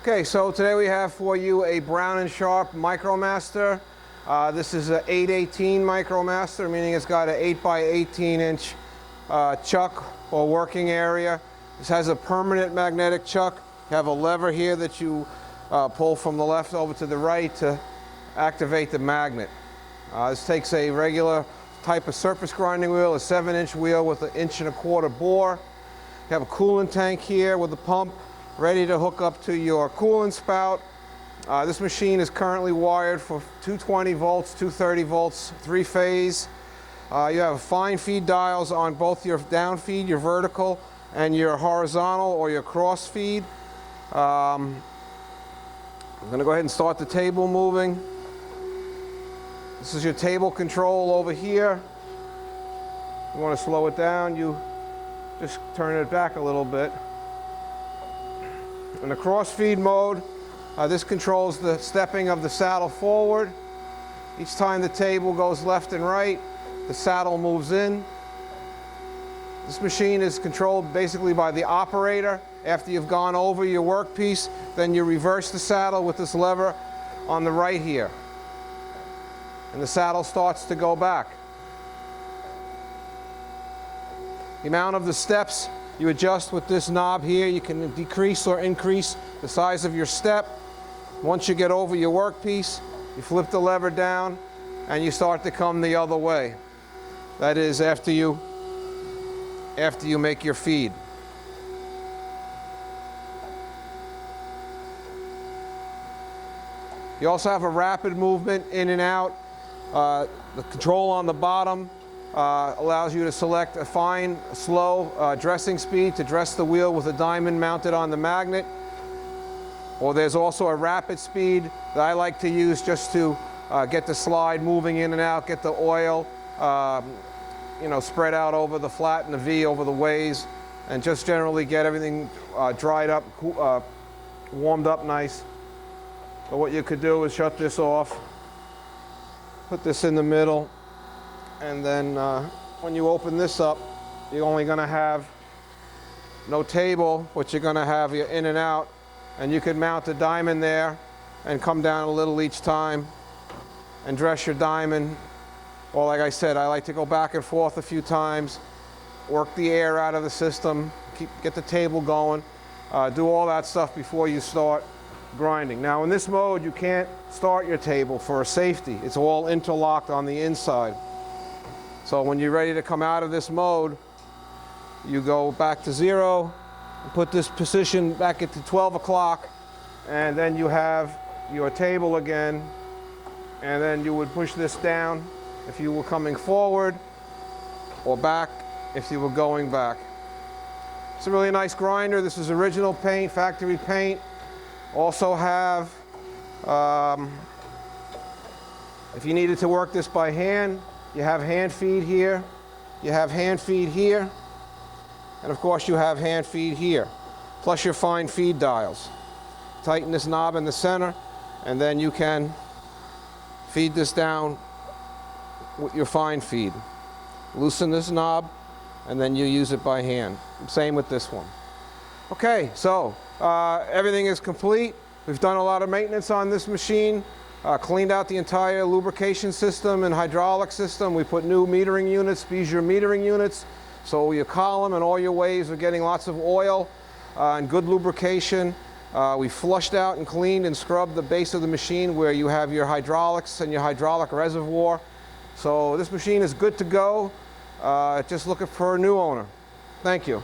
Okay, so today we have for you a Brown & Sharpe MICROMASTER. This is an 818 MICROMASTER, meaning it's got an 8 by 18 inch chuck or working area. This has a permanent magnetic chuck. You have a lever here that you pull from the left over to the right to activate the magnet. This takes a regular type of surface grinding wheel, a 7-inch wheel with an 1.25 inch bore. You have a coolant tank here with a pump ready to hook up to your coolant spout. This machine is currently wired for 220 volts, 230 volts, 3-phase. You have fine feed dials on both your down feed, your vertical, and your horizontal or your cross feed. I'm going to go ahead and start the table moving. This is your table control over here. You want to slow it down, you just turn it back a little bit. In the cross feed mode, this controls the stepping of the saddle forward. Each time the table goes left and right, the saddle moves in. This machine is controlled basically by the operator. After you've gone over your workpiece, then you reverse the saddle with this lever on the right here. And the saddle starts to go back. The amount of the steps you adjust with this knob here. You can decrease or increase the size of your step. Once you get over your workpiece, you flip the lever down and you start to come the other way. That is after you make your feed. You also have a rapid movement in and out. The control on the bottom allows you to select a fine, slow dressing speed to dress the wheel with a diamond mounted on the magnet. Or there's also a rapid speed that I like to use just to get the slide moving in and out, get the oil spread out over the flat and the V over the ways, and just generally get everything dried up, warmed up nice. So what you could do is shut this off, put this in the middle, and then when you open this up, you're only going to have no table, but you're going to have your in and out, and you could mount a diamond there and come down a little each time and dress your diamond. Or like I said, I like to go back and forth a few times, work the air out of the system, get the table going, do all that stuff before you start grinding. Now in this mode, you can't start your table for safety. It's all interlocked on the inside. So when you're ready to come out of this mode, you go back to 0, and put this position back into 12 o'clock, and then you have your table again, and then you would push this down if you were coming forward, or back if you were going back. It's a really nice grinder. This is original paint, factory paint. Also have, if you needed to work this by hand, you have hand feed here, you have hand feed here, and of course you have hand feed here, plus your fine feed dials. Tighten this knob in the center, and then you can feed this down with your fine feed. Loosen this knob, and then you use it by hand. Same with this one. Okay, so everything is complete. We've done a lot of maintenance on this machine. Cleaned out the entire lubrication system and hydraulic system. We put new metering units, Bezier metering units, so your column and all your waves are getting lots of oil and good lubrication. We flushed out and cleaned and scrubbed the base of the machine where you have your hydraulics and your hydraulic reservoir. So this machine is good to go. Just looking for a new owner. Thank you.